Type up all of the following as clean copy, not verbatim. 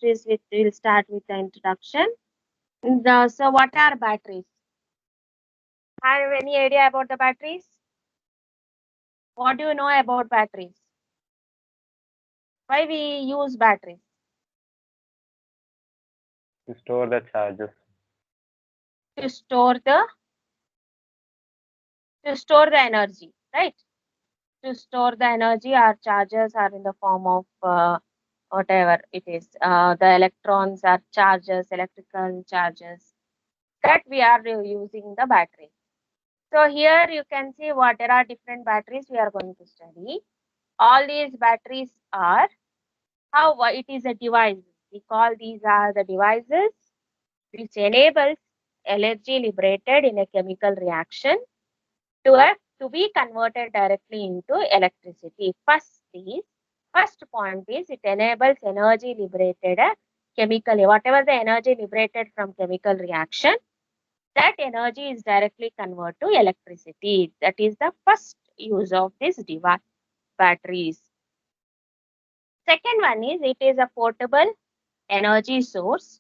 we'll start with the introduction. So what are batteries? Have any idea about the batteries? What do you know about batteries? Why we use batteries? To store the charges. To store the energy, right? To store the energy, our charges are in the form of whatever it is. The electrons are charges, electrical charges that we are using the battery. So here you can see what there are different batteries we are going to study. All these batteries are how it is a device. We call these are the devices which enables energy liberated in a chemical reaction to be converted directly into electricity. First point is it enables energy liberated chemically. Whatever the energy liberated from chemical reaction, that energy is directly converted to electricity. That is the first use of this device, batteries. Second one is it is a portable energy source,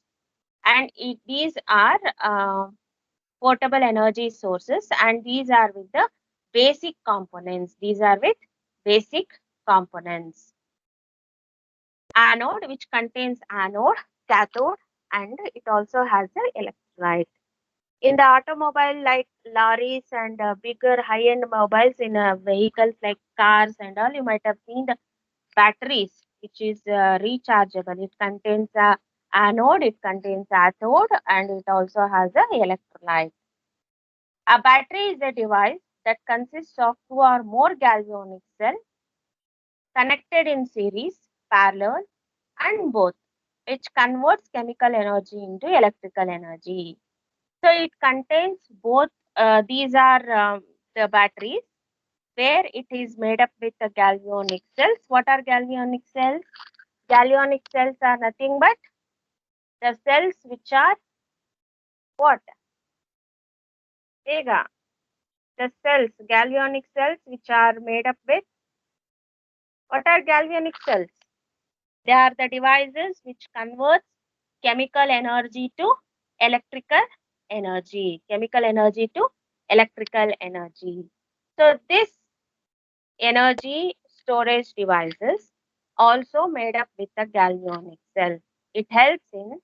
and these are portable energy sources, and these are with the basic components. These are with basic components. Anode, which contains anode, cathode, and it also has the electrolyte. In the automobile, like lorries and bigger high-end mobiles in vehicles like cars and all, you might have seen the batteries, which is rechargeable. It contains a anode, it contains cathode, and it also has a electrolyte. A battery is a device that consists of two or more galvanic cells connected in series, parallel, and both, which converts chemical energy into electrical energy. So it contains both. These are the batteries where it is made up with the galvanic cells. What are galvanic cells? Galvanic cells are nothing but the cells which are what? Vega. The cells, galvanic cells which are made up with what are galvanic cells? They are the devices which converts chemical energy to electrical energy. Chemical energy to electrical energy. So this energy storage devices also made up with the galvanic cell. It helps in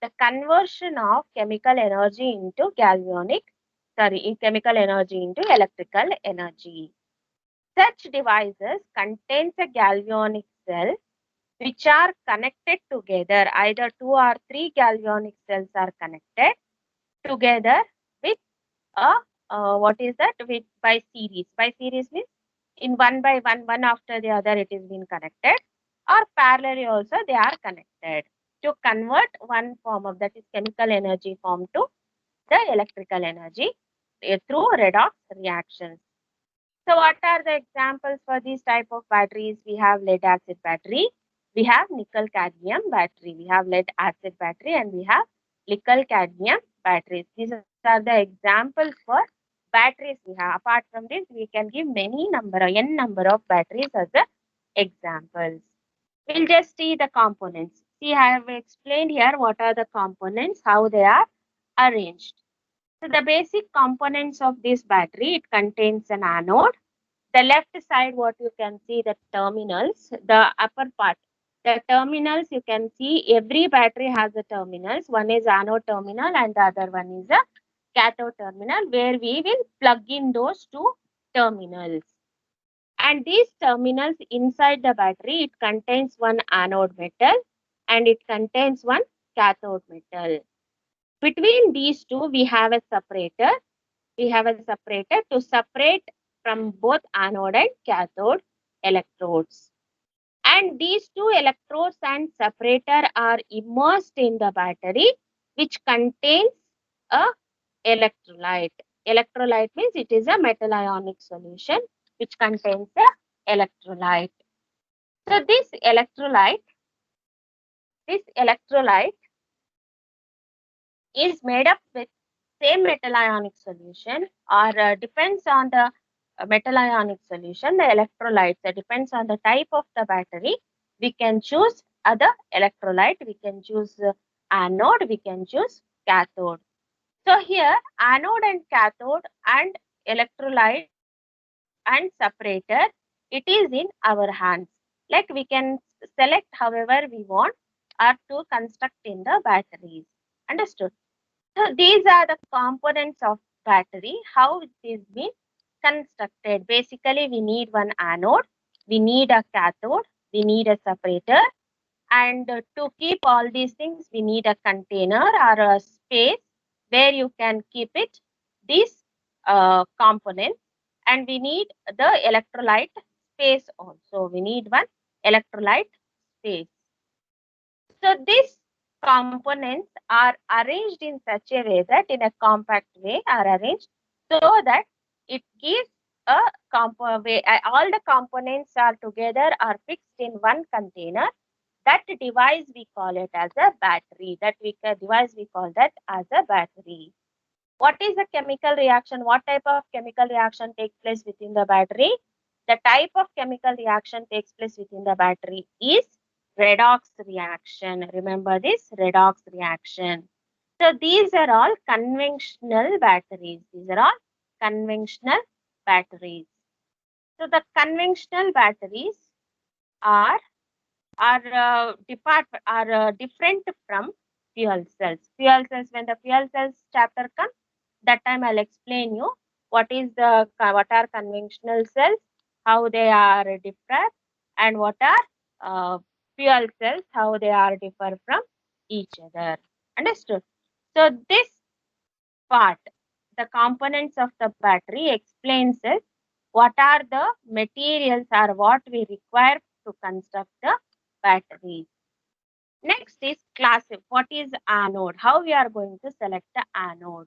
the conversion of chemical energy into chemical energy into electrical energy. Such devices contains a galvanic cell which are connected together. Either two or three galvanic cells are connected together with a what is that? With by series. By series means in one by one, one after the other, it is being connected, or parallelly also they are connected to convert one form of that is chemical energy form to the electrical energy through redox reactions. So what are the examples for these type of batteries? We have lead acid battery, we have nickel cadmium battery, we have lead acid battery, and we have nickel cadmium batteries. These are the examples for batteries we have. Apart from this, we can give n number of batteries as the examples. We'll just see the components. See, I have explained here what are the components, how they are arranged. So the basic components of this battery, it contains an anode. The left side, what you can see, the terminals, the upper part, the terminals, you can see every battery has a terminals. One is anode terminal and the other one is a cathode terminal, where we will plug in those two terminals. And these terminals inside the battery, it contains one anode metal and it contains one cathode metal. Between these two, we have a separator. We have a separator to separate from both anode and cathode electrodes. And these two electrodes and separator are immersed in the battery, which contains a electrolyte. Electrolyte means it is a metal ionic solution which contains a electrolyte. So this electrolyte is made up with same metal ionic solution, or depends on the metal ionic solution, the electrolytes, depends on the type of the battery. We can choose other electrolyte. We can choose anode, we can choose cathode. So here anode and cathode and electrolyte and separator, it is in our hands. Like we can select however we want or to construct in the batteries. Understood? So these are the components of battery, how it is being constructed. Basically, we need one anode, we need a cathode, we need a separator, and to keep all these things, we need a container or a space where you can keep it, these components, and we need the electrolyte space also. We need one electrolyte space. So these components are arranged in such a way that in a compact way are arranged so that it gives a way. All the components are together are fixed in one container. That device we call it as a battery. Device we call that as a battery. What is a chemical reaction? What type of chemical reaction takes place within the battery? The type of chemical reaction takes place within the battery is redox reaction. Remember this redox reaction. So these are all conventional batteries. These are all conventional batteries. So the conventional batteries are different from fuel cells. Fuel cells, when the fuel cells chapter comes, that time I'll explain you what are conventional cells, how they are different, and what are fuel cells, how they are differ from each other. Understood? So this part, the components of the battery explains it. What are the materials or what we require to construct the batteries. Next is classic. What is anode? How we are going to select the anode?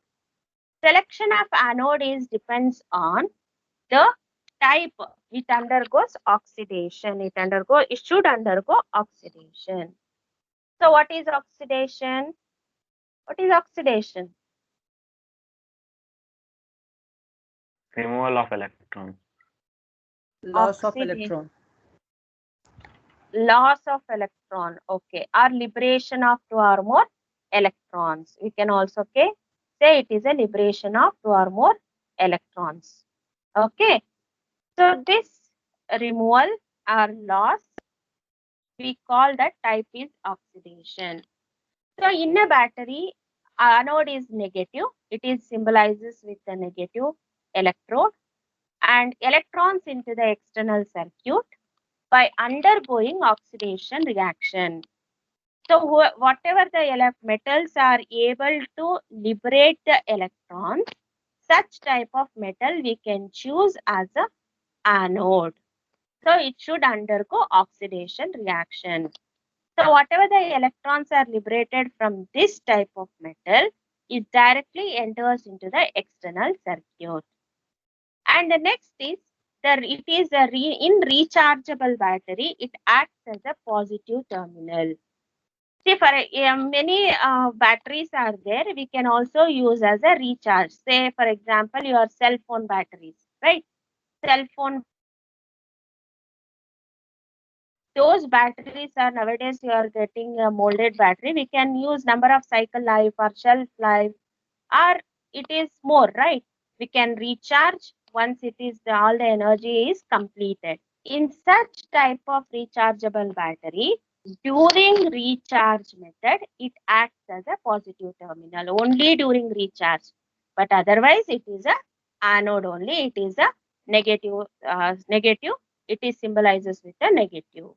Selection of anode is depends on the type. It undergoes oxidation. It should undergo oxidation. So what is oxidation? What is oxidation? Removal of electrons. Loss of Oxidation. electron. Loss of electron, okay, or liberation of two or more electrons. We can also say it is a liberation of two or more electrons. Okay, so this removal or loss, we call that type is oxidation. So in a battery, anode is negative. It is symbolizes with the negative electrode and electrons into the external circuit by undergoing oxidation reaction. So whatever the metals are able to liberate the electrons, such type of metal we can choose as a anode. So it should undergo oxidation reaction. So whatever the electrons are liberated from this type of metal, it directly enters into the external circuit. And the next is it is in rechargeable battery, it acts as a positive terminal. See, for many batteries are there, we can also use as a recharge. Say, for example, your cell phone batteries, right? Cell phone, those batteries are nowadays you are getting a molded battery. We can use number of cycle life or shelf life, or it is more, right? We can recharge once it is all the energy is completed. In such type of rechargeable battery, during recharge method, it acts as a positive terminal only during recharge. But otherwise, it is a anode only. It is a negative. Negative. It is symbolizes with a negative,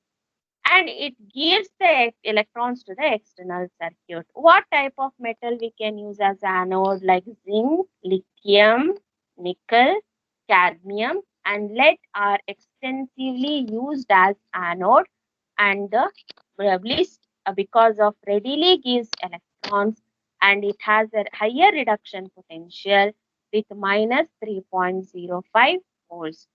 and it gives the electrons to the external circuit. What type of metal we can use as anode? Like zinc, lithium, nickel, cadmium, and lead are extensively used as anode, and the list because of readily gives electrons, and it has a higher reduction potential with minus 3.05 volts.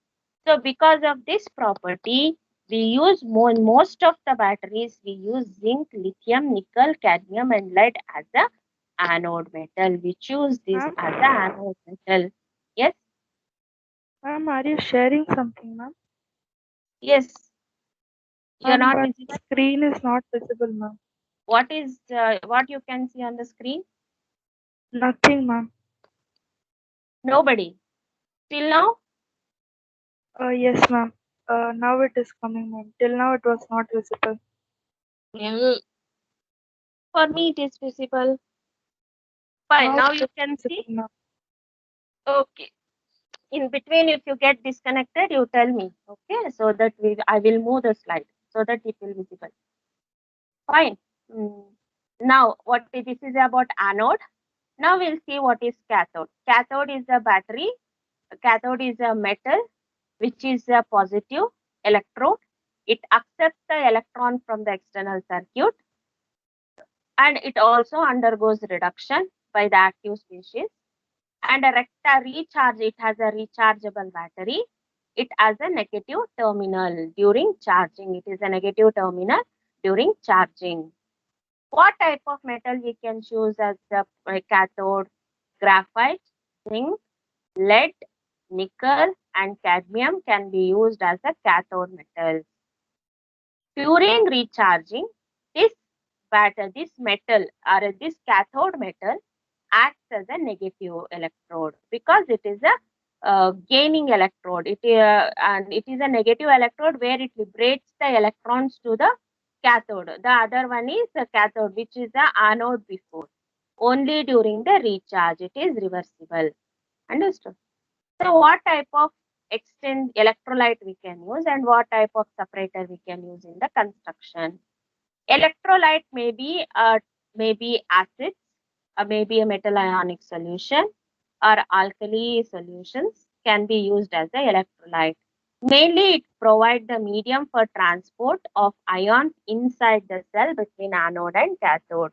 So because of this property, we use most of the batteries, we use zinc, lithium, nickel, cadmium, and lead as the anode metal. We choose this as the anode metal. Yes? Ma'am, are you sharing something, ma'am? Yes. You're Ma'am, not but visible. screen is not visible, ma'am. What you can see on the screen? Nothing, ma'am. Nobody. Till now? Yes, ma'am. Now it is coming, ma'am. Till now it was not visible. For me, it is visible. Fine. Now it you is can see. visible, ma'am. Okay. In between, if you get disconnected, you tell me. Okay. So that I will move the slide so that it will be visible. Fine. Now, this is about anode. Now we'll see what is cathode. Cathode is a battery. Cathode is a metal which is a positive electrode. It accepts the electron from the external circuit, and it also undergoes reduction by the active species. And a recharge, it has a rechargeable battery. It has a negative terminal during charging. It is a negative terminal during charging. What type of metal we can choose as the cathode? Graphite, zinc, lead, nickel, and cadmium can be used as a cathode metal. During recharging, this metal or this cathode metal acts as a negative electrode because it is a gaining electrode. And it is a negative electrode where it liberates the electrons to the cathode. The other one is the cathode, which is the anode before. Only during the recharge it is reversible. Understood? So what type of electrolyte we can use and what type of separator we can use in the construction? Electrolyte may be acids, maybe a metal ionic solution, or alkali solutions can be used as an electrolyte. Mainly, it provides the medium for transport of ions inside the cell between anode and cathode.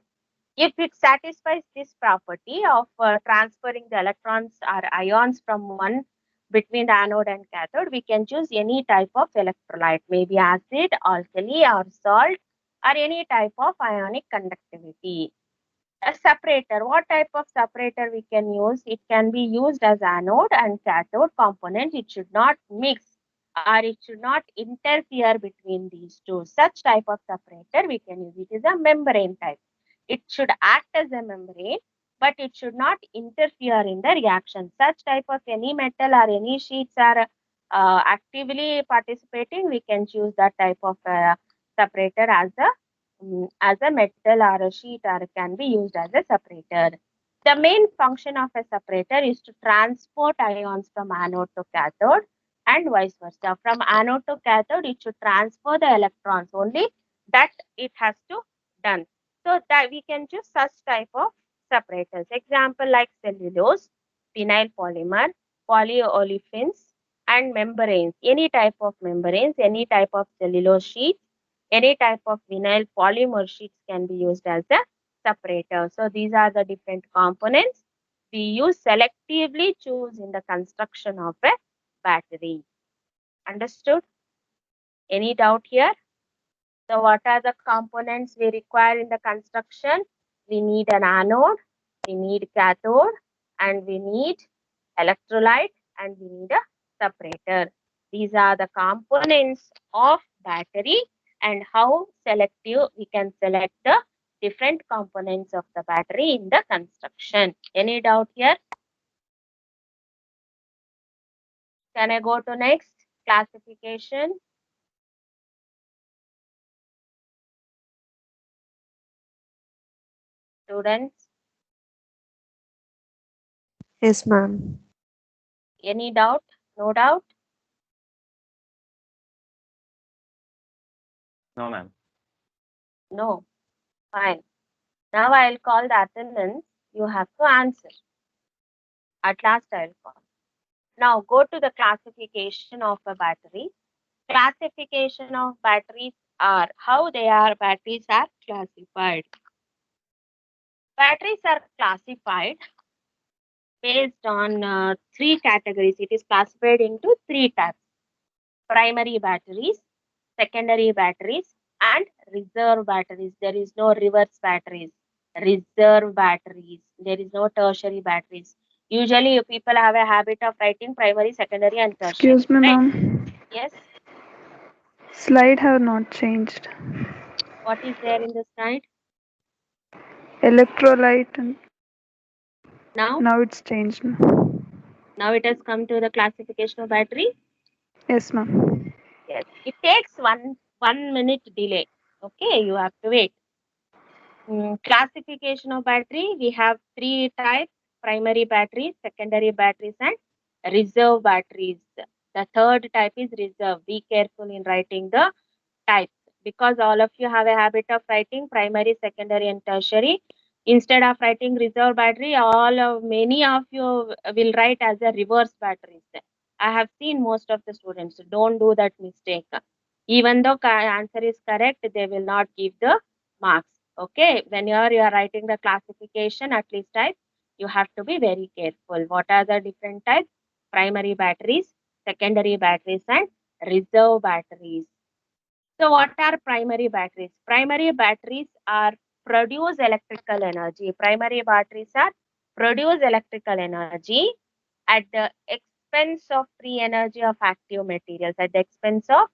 If it satisfies this property of transferring the electrons or ions from one between the anode and cathode, we can choose any type of electrolyte, maybe acid, alkali, or salt, or any type of ionic conductivity. A separator, what type of separator we can use? It can be used as anode and cathode component. It should not mix or it should not interfere between these two. Such type of separator we can use. It is a membrane type. It should act as a membrane, but it should not interfere in the reaction. Such type of any metal or any sheets are actively participating, we can choose that type of separator as a metal or a sheet or can be used as a separator. The main function of a separator is to transport ions from anode to cathode and vice versa. From anode to cathode, it should transfer the electrons only that it has to done. So that we can choose such type of separators. Example like cellulose, vinyl polymer, polyolefins, and membranes. Any type of membranes, any type of cellulose sheets, any type of vinyl polymer sheets can be used as a separator. So these are the different components we use selectively choose in the construction of a battery. Understood? Any doubt here? So what are the components we require in the construction? We need an anode, we need cathode, and we need electrolyte, and we need a separator. These are the components of battery and how selective we can select the different components of the battery in the construction. Any doubt here? Can I go to next? Classification. Students, Yes, ma'am. any doubt? No doubt? No, ma'am. No. Fine. Now I'll call the attendance. You have to answer. At last I'll call. Now go to the classification of a battery. Classification of batteries are how batteries are classified. Batteries are classified based on three categories. It is classified into three types: primary batteries, secondary batteries, and reserve batteries. There is no reverse batteries. Reserve batteries. There is no tertiary batteries. Usually, people have a habit of writing primary, secondary, and tertiary. Excuse me, right? ma'am. Yes. Slide have not changed. What is there in the slide? Electrolyte and Now, now it's changed. now it has come to the classification of battery. Yes, ma'am. Yes, it takes one minute delay. Okay, you have to wait. Classification of battery, we have three types: primary batteries, secondary batteries, and reserve batteries. The third type is reserve. Be careful in writing the types, because all of you have a habit of writing primary, secondary, and tertiary. Instead of writing reserve battery, many of you will write as a reverse batteries. I have seen most of the students don't do that mistake. Even though answer is correct, they will not give the marks. Okay, when you are writing the classification, at least types, you have to be very careful. What are the different types? Primary batteries, secondary batteries, and reserve batteries. So what are primary batteries? Primary batteries are produce electrical energy. Primary batteries are produce electrical energy at the expense of free energy of active materials, at the expense of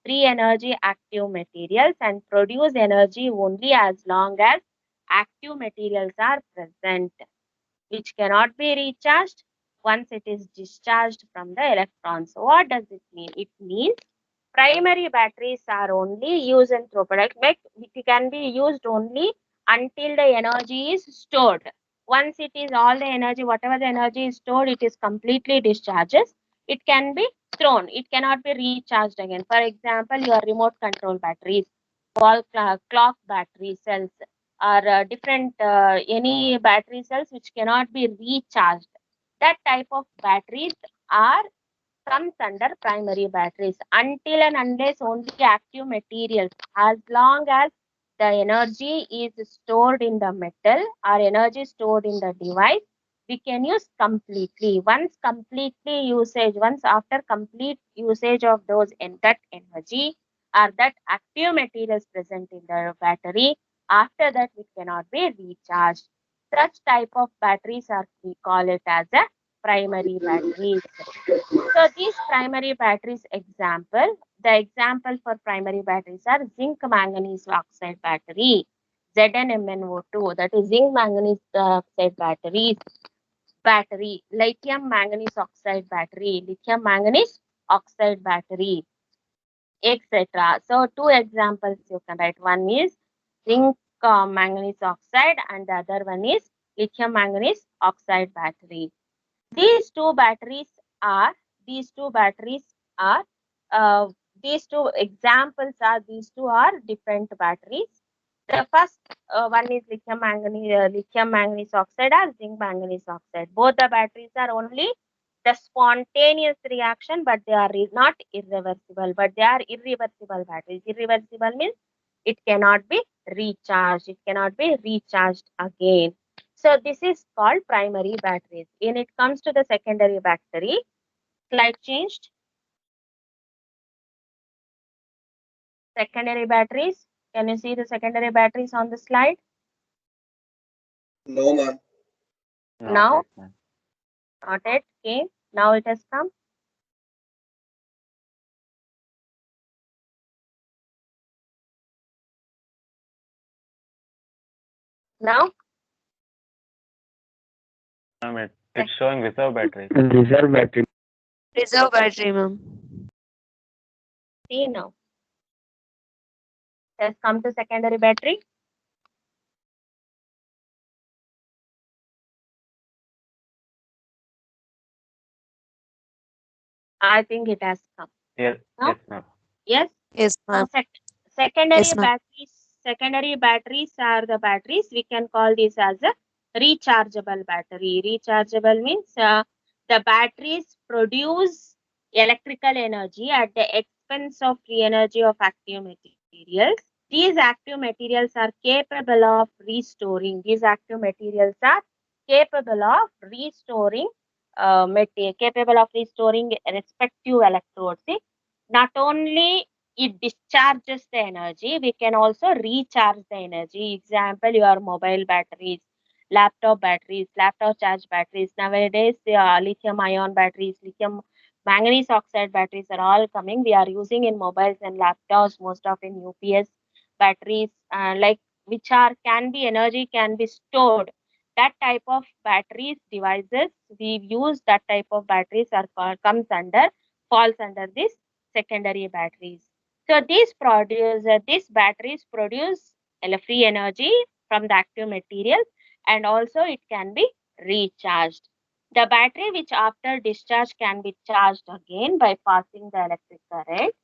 free energy active materials, and produce energy only as long as active materials are present, which cannot be recharged once it is discharged from the electrons. So what does it mean? It means primary batteries are only used and throw product. It can be used only until the energy is stored. Once it is all the energy, whatever the energy is stored, it is completely discharges. It can be thrown. It cannot be recharged again. For example, your remote control batteries, wall clock battery cells, or different any battery cells which cannot be recharged. That type of batteries are comes under primary batteries until and unless only active materials, as long as the energy is stored in the metal or energy stored in the device, we can use completely. Once after complete usage of those in that energy or that active materials present in the battery, after that it cannot be recharged. Such type of batteries are, we call it as a primary batteries. So these primary batteries the example for primary batteries are zinc manganese oxide battery, ZnMnO2, that is zinc manganese oxide battery, lithium manganese oxide battery, lithium manganese oxide battery, etc. So two examples you can write. One is zinc manganese oxide and the other one is lithium manganese oxide battery. These two batteries are, these two batteries are, uh, these two examples are, these two are different batteries. The first one is lithium manganese oxide or zinc manganese oxide. Both the batteries are only the spontaneous reaction, but they are not irreversible, but they are irreversible batteries. Irreversible means it cannot be recharged. It cannot be recharged again. So this is called primary batteries. When it comes to the secondary battery, slide changed. Secondary batteries. Can you see the secondary batteries on the slide? No, ma'am. Now, yet, ma'am. not yet. Okay. Now it has come. Now, Ma'am, it's showing reserve battery. Reserve battery, ma'am. see now. It has come to secondary battery. I think it has come. Yes, No? yes, ma'am. Yes. Yes, ma'am. Secondary Yes, ma'am. batteries. Secondary batteries are the batteries. We can call this as a rechargeable battery. Rechargeable means the batteries produce electrical energy at the expense of free energy of active materials. These active materials are capable of restoring. These active materials are capable of restoring capable of restoring respective electrodes. See, not only it discharges the energy, we can also recharge the energy. Example, your mobile batteries, laptop charge batteries. Nowadays, lithium ion batteries, lithium Manganese oxide batteries are all coming. We are using in mobiles and laptops, most of in UPS batteries, like which are can be energy can be stored. That type of batteries devices we use, that type of batteries are falls under this secondary batteries. So these batteries produce free energy from the active material, and also it can be recharged. The battery which after discharge can be charged again by passing the electric current,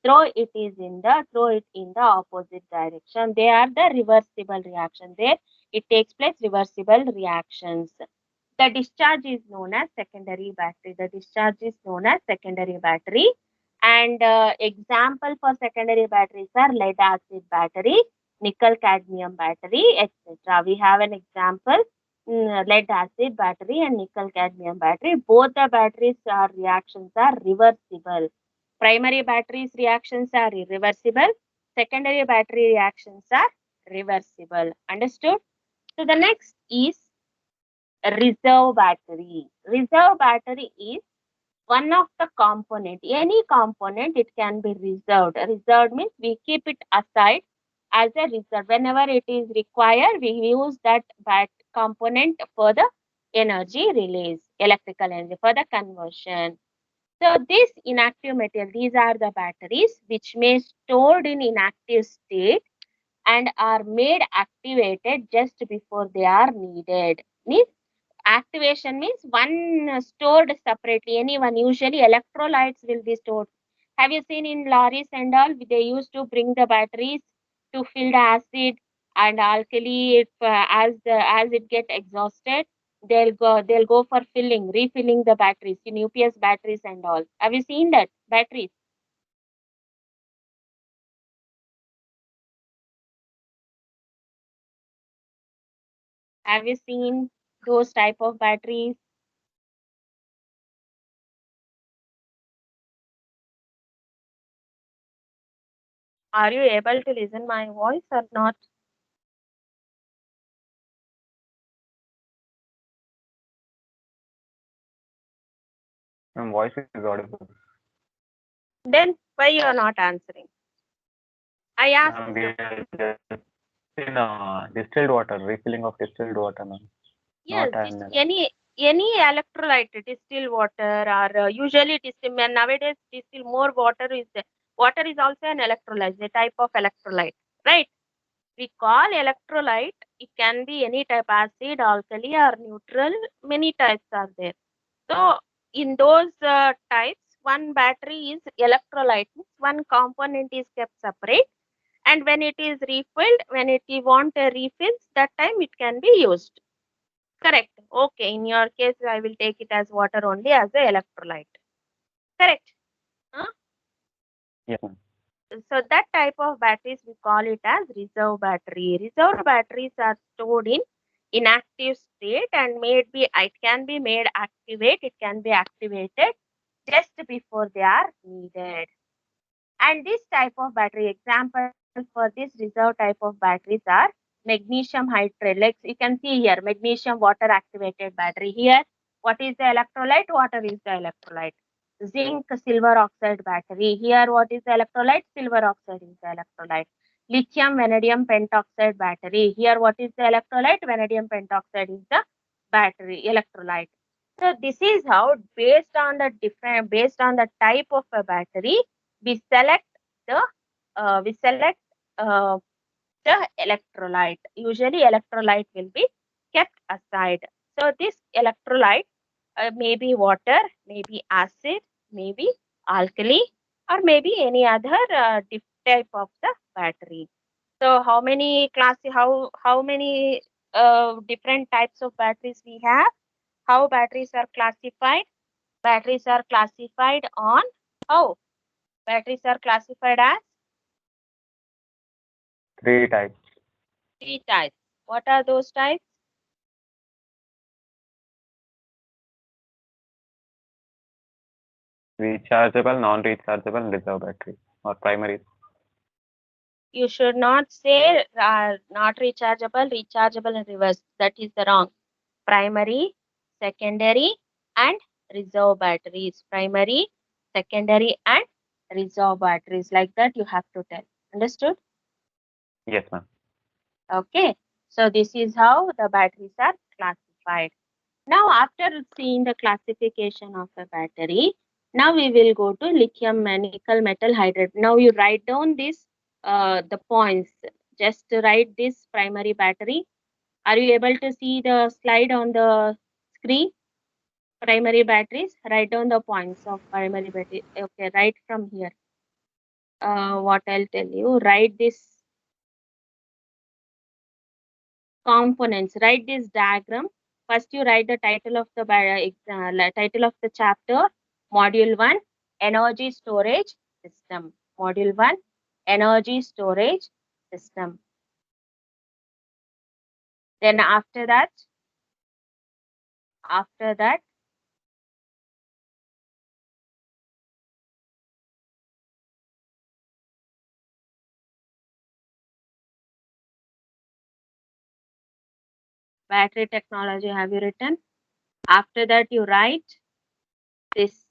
throw it in the opposite direction. They are the reversible reaction. There it takes place reversible reactions. The discharge is known as secondary battery. The discharge is known as secondary battery. And example for secondary batteries are lead acid battery, nickel cadmium battery, etc. We have an example, lead acid battery and nickel cadmium battery. Both the batteries reactions are reversible. Primary batteries reactions are irreversible. Secondary battery reactions are reversible. Understood? So the next is reserve battery. Reserve battery is one of the component. Any component, it can be reserved. Reserved means we keep it aside as a reserve. Whenever it is required, we use that component for the energy release, electrical energy, for the conversion. So this inactive material, these are the batteries which may stored in inactive state and are made activated just before they are needed. Means activation means one stored separately. Anyone, usually electrolytes will be stored. Have you seen in lorries and all? They used to bring the batteries to fill the acid and alkali. If as it get exhausted, they'll go for refilling the batteries in UPS batteries and all. Have you seen that batteries? Have you seen those type of batteries? Are you able to listen my voice or not? My voice is audible. Then why you are not answering? I asked We you. are just in distilled water, refilling of distilled water, ma'am. Yes, Not this, an any electrolyte, distilled water, or usually nowadays distill more water is there. Water is also an electrolyte, a type of electrolyte, right? We call electrolyte. It can be any type, acid, alkali, or neutral. Many types are there. So in those types, one battery is electrolyte. One component is kept separate, and when it is refilled, when it you want a refills, that time it can be used. Correct. Okay. In your case, I will take it as water only as a electrolyte. Correct. Huh? yes, ma'am. So that type of batteries we call it as reserve battery. Reserve batteries are stored in inactive state and it can be made activate. It can be activated just before they are needed. And this type of battery, example for this reserve type of batteries are magnesium hydride. Like you can see here, magnesium water activated battery. Here, what is the electrolyte? Water is the electrolyte. Zinc silver oxide battery. Here, what is the electrolyte? Silver oxide is the electrolyte. Lithium vanadium pentoxide battery. Here, what is the electrolyte? Vanadium pentoxide is the battery electrolyte. So this is how, based on the type of a battery, we select the uh, we select uh, the electrolyte. Usually electrolyte will be kept aside. So this electrolyte may be water, maybe acid, maybe alkali, or maybe any other type of the battery. So how many different types of batteries we have? How batteries are classified? Batteries are classified on how? Batteries are classified as 3 types. three types. What are those types? Rechargeable, non-rechargeable, and reserve battery or primary. You should not say not rechargeable, rechargeable, and reverse. That is the wrong. Primary, secondary, and reserve batteries. Primary, secondary, and reserve batteries. Like that, you have to tell. Understood? Yes, ma'am. Okay. So this is how the batteries are classified. Now, after seeing the classification of a battery, now we will go to lithium nickel metal hydride. Now you write down this, the points. Just write this primary battery. Are you able to see the slide on the screen? Primary batteries. Write down the points of primary battery. Okay, right from here. What I'll tell you. Write this components. Write this diagram. First, you write the title of the title of the chapter. Module 1, Energy Storage System. Module 1, Energy Storage System. Then after that, battery technology have you written? After that, you write this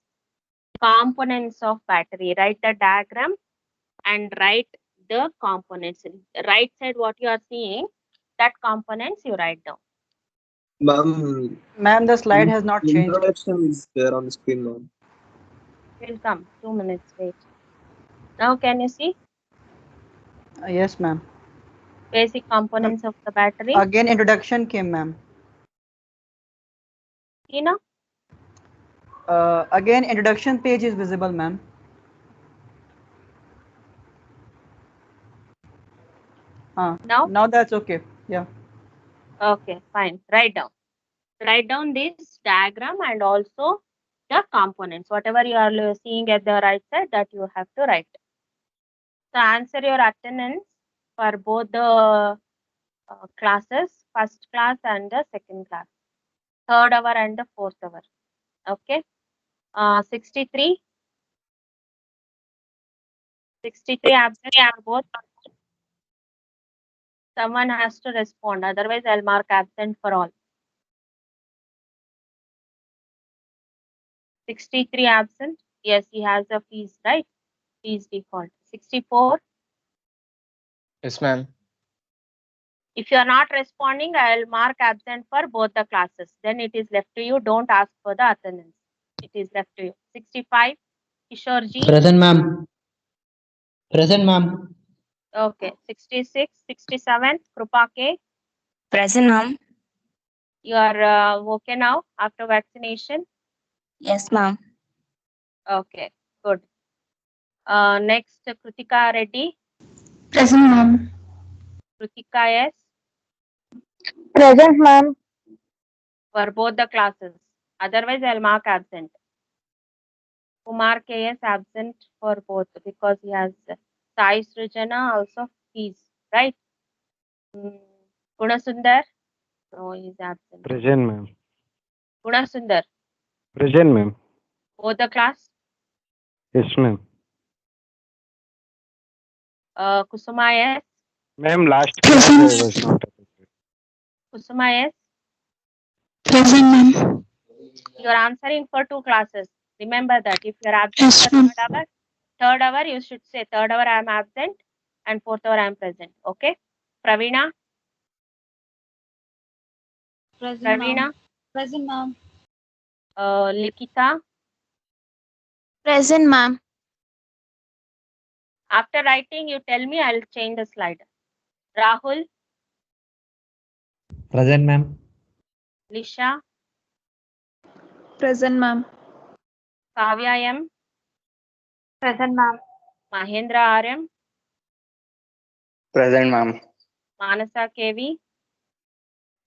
components of battery. Write the diagram and write the components. Right side, what you are seeing, that components you write down. Ma'am, the slide has not changed. Introduction is there on the screen, ma'am. Will come. 2 minutes. Wait. Now can you see Yes, ma'am. basic components of the battery? Again, introduction came, ma'am. You know, Again, introduction page is visible, ma'am. Now that's okay. Yeah. okay, fine. Write down. Write down this diagram and also the components. Whatever you are seeing at the right side, that you have to write. So answer your attendance for both the classes, first class and the second class, third hour and the fourth hour. Okay. 63. 63 absent for both. Someone has to respond, otherwise I'll mark absent for all. 63 absent. Yes, he has a fees, right? Fees default. 64. Yes, ma'am. If you are not responding, I'll mark absent for both the classes. Then it is left to you. Don't ask for the attendance. It is left to you. 65. Kishorji. Present, ma'am. Present, ma'am. Okay. 66. 67. Krupa K. Present, ma'am. You are okay now after vaccination? Yes, ma'am. Okay. Good. Next, Kritika Reddy. Present, ma'am. Kritika S. Present, ma'am. For both the classes. Otherwise, I'll mark absent. Kumar KS absent for both because he has Sai Srijana also fees, right? Gunasundar, no, he is absent. Present, ma'am. Gunasundar, Present, ma'am. both the class. Yes, ma'am. Kusuma S. Ma'am, last class I was not available. Kusuma S. Present, ma'am. You are answering for 2 classes. Remember that if you are absent for third hour, you should say third hour I am absent and fourth hour I am present. Okay? Praveena. Praveena. Present, ma'am. Likita. Present, ma'am. After writing, you tell me, I'll change the slide. Rahul. Present, ma'am. Lisha. Present, ma'am. Kavya M. Present, ma'am. Mahendra RM. Present, ma'am. Manasa KV.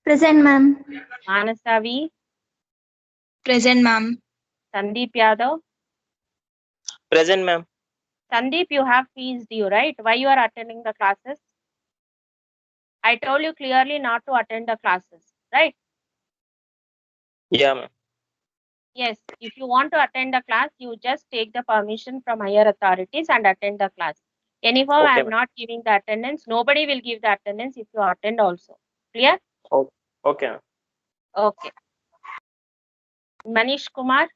Present, ma'am. Manasa V. Present, ma'am. Sandeep Yadav. Present, ma'am. Sandeep, you have fees due, right? Why you are attending the classes? I told you clearly not to attend the classes, right? Yeah, ma'am. Yes, if you want to attend the class, you just take the permission from higher authorities and attend the class. Anyhow, I Okay, am ma'am. not giving the attendance. Nobody will give the attendance if you attend also. Clear? Okay, ma'am. Okay. Manish Kumar.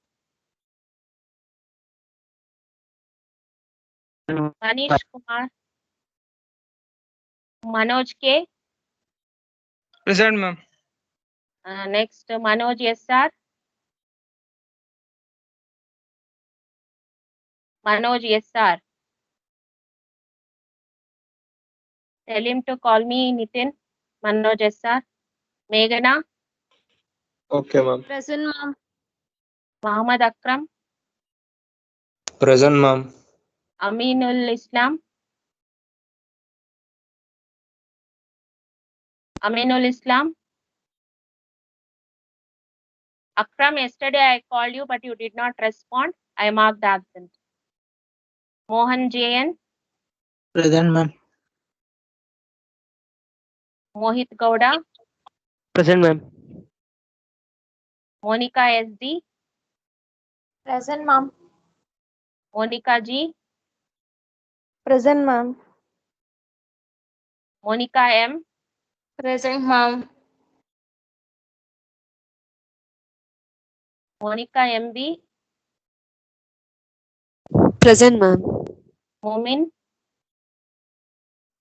Manish Kumar. Manoj K. Present, ma'am. Next, Manoj SR. Manoj SR. Tell him to call me Nitin. Manoj SR. Meghana. Okay, ma'am. Present, ma'am. Muhammad Akram. Present, ma'am. Aminul Islam. Aminul Islam. Akram, yesterday I called you, but you did not respond. I marked absent. Mohan JN. Present, ma'am. Mohit Gowda. Present, ma'am. Monica SD. Present, ma'am. Monica G. Present, ma'am. Monica M. Present, ma'am. Monica MB. Present, ma'am. Momin.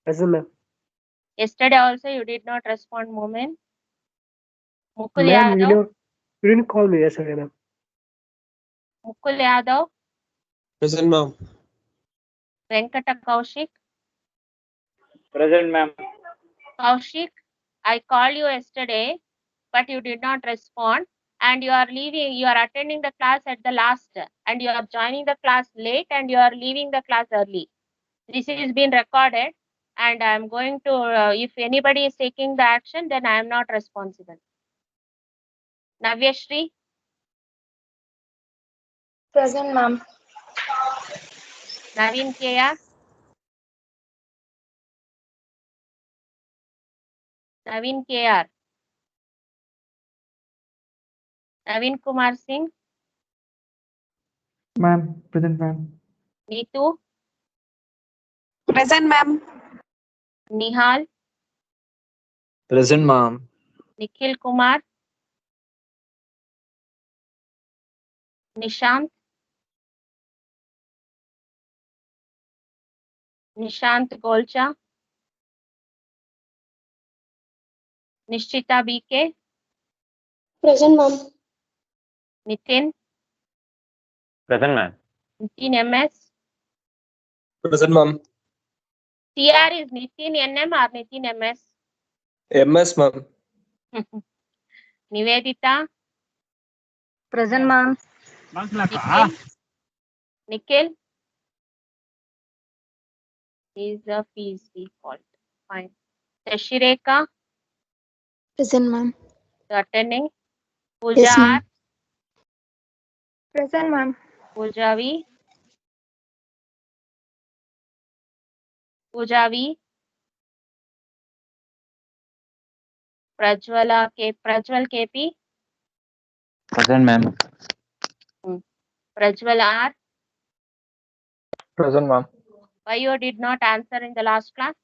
Present, ma'am. Yesterday also you did not respond, Momin. Mukul Ma'am, Yadav. you didn't call me yesterday, ma'am. Mukul Yadav. Present, ma'am. Venkata Kaushik. Present, ma'am. Kaushik, I called you yesterday, but you did not respond. And you are leaving, you are attending the class at the last, and you are joining the class late, and you are leaving the class early. This is being recorded, and I am going to, if anybody is taking the action, then I am not responsible. Navyashri. Present, ma'am. Naveen KR. Naveen KR. Naveen Kumar Singh. Ma'am, present, ma'am. Neetu. Present, ma'am. Nihal. Present, ma'am. Nikhil Kumar. Nishant. Nishant Golcha. Nishchita BK. Present, ma'am. Nitin. Present, ma'am. Nitin MS. Present, ma'am. TR is Nitin NM or Nitin MS? MS, ma'am. Nivedita. Present, ma'am. Nikhil. Nikhil. Is the fees default. Fine. Shashireka. Present, ma'am. Attending. Pooja Yes, ma'am. R. Present, ma'am. Pooja V. Pooja V. Prajwala K. Prajwal KP. Present, ma'am. Prajwal R. Present, ma'am. Why you did not answer in the last class?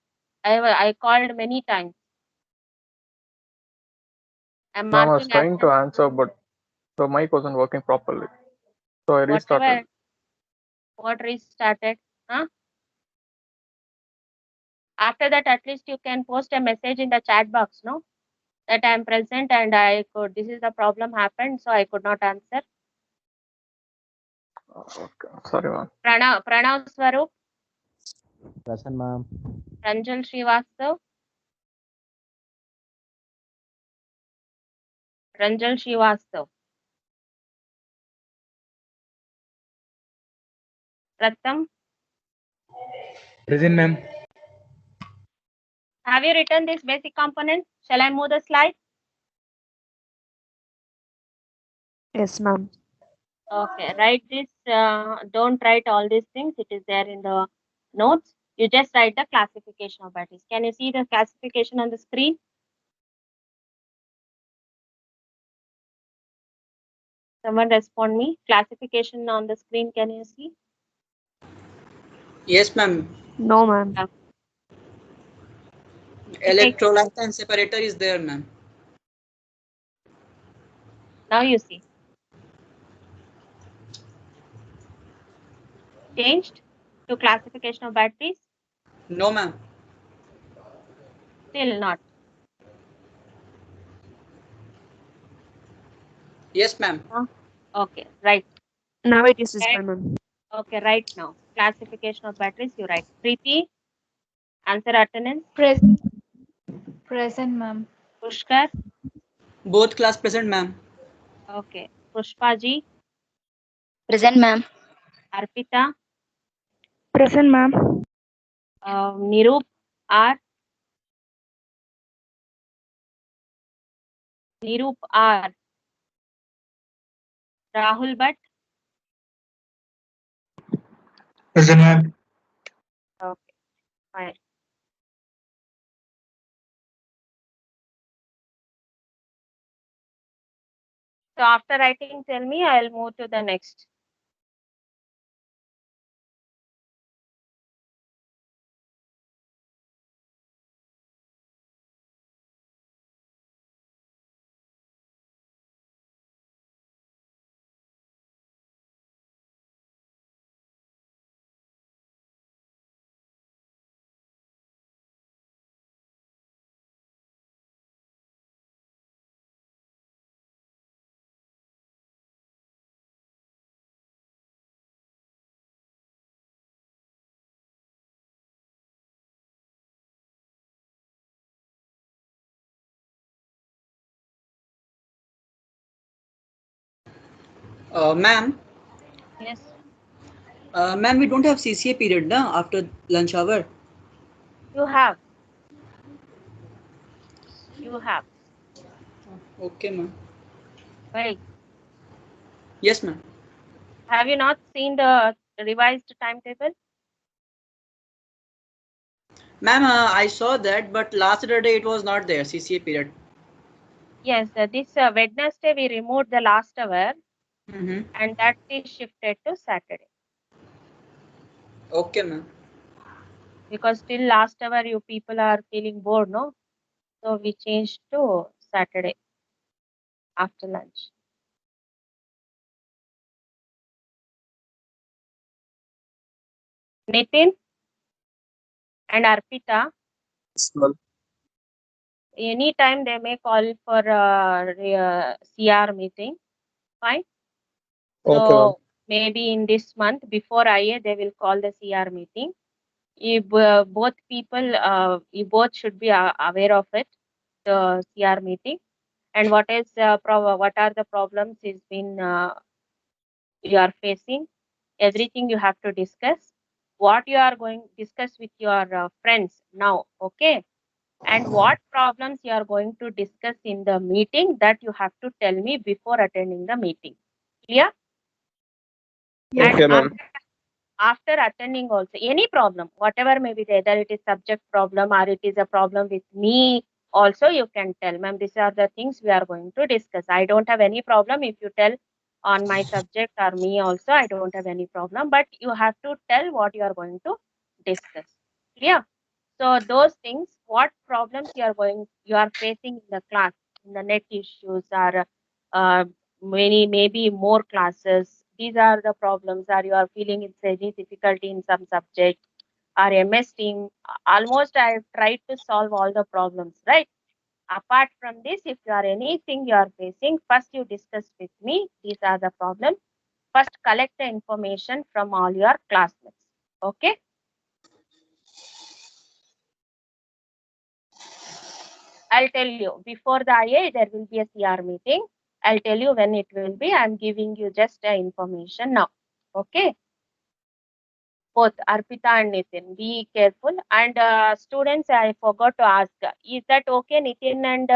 I called many times. I'm Ma'am, I was marking trying to absent. answer, but the mic wasn't working properly. So I restarted. What restarted? Huh? After that, at least you can post a message in the chat box, no? That I am present and this is the problem happened, so I could not answer. Okay. Sorry, ma'am. Pranav Swarup. Present, ma'am. Ranjal Srivastav. Ranjal Srivastav. Pratham. Present, ma'am. Have you written this basic component? Shall I move the slide? Yes, ma'am. Okay, write this. Don't write all these things. It is there in the notes. You just write the classification of batteries. Can you see the classification on the screen? Someone respond me. Classification on the screen, can you see? Yes, ma'am. No, ma'am. Electrolyte and separator is there, ma'am. Now you see. Changed? to classification of batteries? No, ma'am. Still not. Yes, ma'am. Okay, right. Now it is Right. visible, ma'am. Okay, right now. Classification of batteries, you write. Preeti, answer attendance. Present. Present, ma'am. Pushkar, Both class present, ma'am. okay. Pushpa ji, Present, ma'am. Arpita, Present, ma'am. Nirup, R. Nirup, R. Rahul Bhatt, Present, ma'am. okay, fine. So after writing, tell me, I'll move to the next. Ma'am, Yes, ma'am, we don't have CCA period, na, after lunch hour. you have. You have. Okay, ma'am. Wait, Yes, ma'am. have you not seen the revised timetable? Ma'am, I saw that, but last Saturday it was not there, CCA period. Yes, this Wednesday we removed the last hour Mm-hmm. and that is shifted to Saturday. Okay, ma'am. Because till last hour you people are feeling bored, no? So we changed to Saturday after lunch. Nitin and Arpita, Yes, ma'am. anytime they may call for CR meeting, fine. Okay, ma'am. So maybe in this month before IA they will call the CR meeting. You both people, you both should be aware of it, the CR meeting, and what is what are the problems is been you are facing. Everything you have to discuss. What you are going to discuss with your friends now, okay? And what problems you are going to discuss in the meeting that you have to tell me before attending the meeting. Clear? Yes. Okay, And ma'am. after attending also any problem, whatever may be there, whether it is subject problem or it is a problem with me, also you can tell, ma'am, these are the things we are going to discuss. I don't have any problem if you tell on my subject or me also, I don't have any problem, but you have to tell what you are going to discuss. Clear? So those things, what problems you are facing in the class, in the net issues or maybe more classes. These are the problems. Or you are feeling it's any difficulty in some subject or MS team. Almost I have tried to solve all the problems, right? Apart from this, if you are anything you are facing, first you discuss with me. These are the problems. First collect the information from all your classmates. Okay? I'll tell you before the IA there will be a CR meeting. I'll tell you when it will be. I'm giving you just information now. Okay. Both Arpita and Nitin, be careful. And students, I forgot to ask, is that okay? Nitin and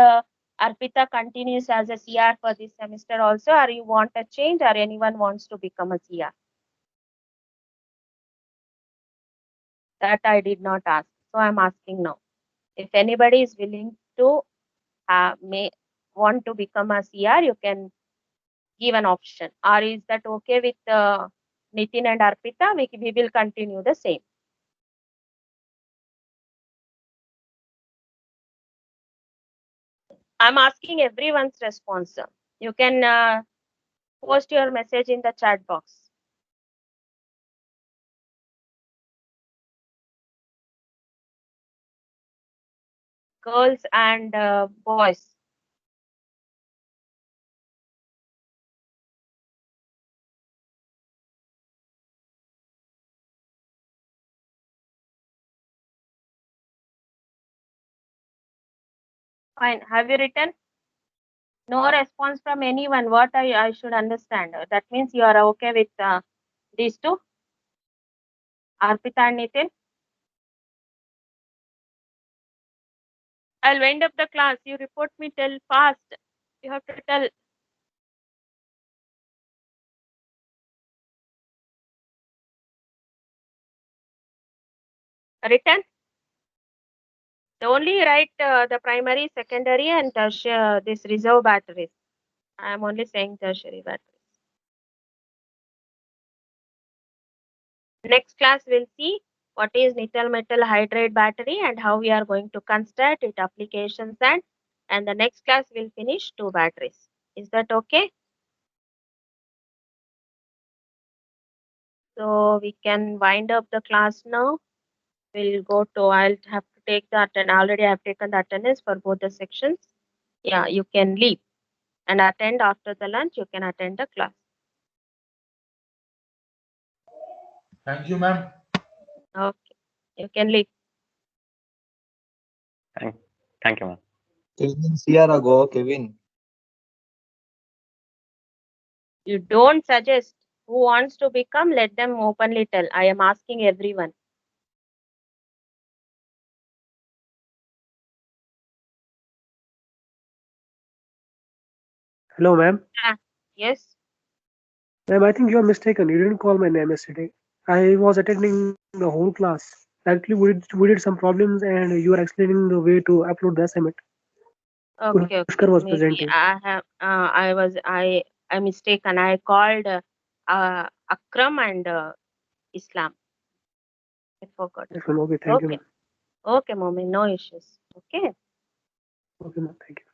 Arpita continues as a CR for this semester also, or you want a change, or anyone wants to become a CR? That I did not ask, so I'm asking now. If anybody is willing to may want to become a CR, you can give an option. Or is that okay with Nitin and Arpita? We will continue the same. I'm asking everyone's response. You can post your message in the chat box. girls and boys. Fine. Have you written? No response from anyone. What I should understand? That means you are okay with these two? Arpita and Nitin? I'll wind up the class. You report me till fast. You have to tell. Written? They only write the primary, secondary, and tertiary, this reserve batteries. I am only saying tertiary batteries. Next class we'll see what is nickel metal hydride battery and how we are going to construct its applications, and the next class will finish 2 batteries. Is that okay? So we can wind up the class now. We'll go to, I'll have to take the attendance. Already I have taken the attendance for both the sections. Yeah, you can leave and attend after the lunch. You can attend the class. Thank you, ma'am. Okay, you can leave. Thank you, ma'am. Kevin, Sierra go, Kevin. You don't suggest who wants to become, let them openly tell. I am asking everyone. Hello, ma'am. Yes. Ma'am, I think you are mistaken. You didn't call my name yesterday. I was attending the whole class. Actually, we did some problems, and you are explaining the way to upload the assignment. Okay, Pushkar was maybe presenting. I mistaken. I called Akram and Islam. I forgot. Yes, ma'am. Okay, thank you, Okay. ma'am. Okay, mommy, no issues. Okay. Okay, ma'am. Thank you.